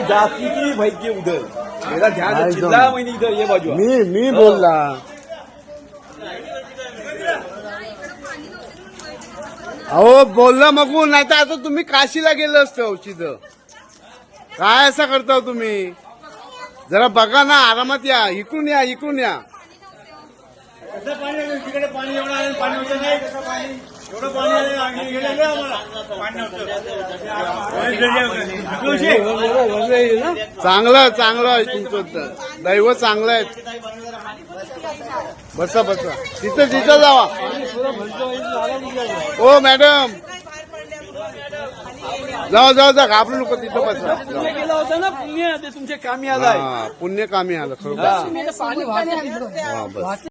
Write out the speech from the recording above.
जाती की भाई के उधर मेरा ध्यान चिल्ला मैंने इधर ये बाजू मी बोलला अहो बोलला मगून नाही तर आता तुम्ही काशीला गेलं असतं औषध काय असं करता तुम्ही जरा बघा ना आरामात या इकडून या इकडून या तिकडे पाणी एवढं आहे पाणी होतं नाही कसं पाणी एवढं पाणी आहे आम्ही गेलेलो आम्हाला पाणी नव्हतं चांगलं चांगलं आहे तुमचं दैव चांगलं आहे बसा बसा तिथं जावा ओ मॅडम जाऊ घाबरू नको तिथं बसा गेला होता ना पुण्य ते तुमचे कामी आलाय पुण्य कामी आलं खरोखर पाणी हा, बस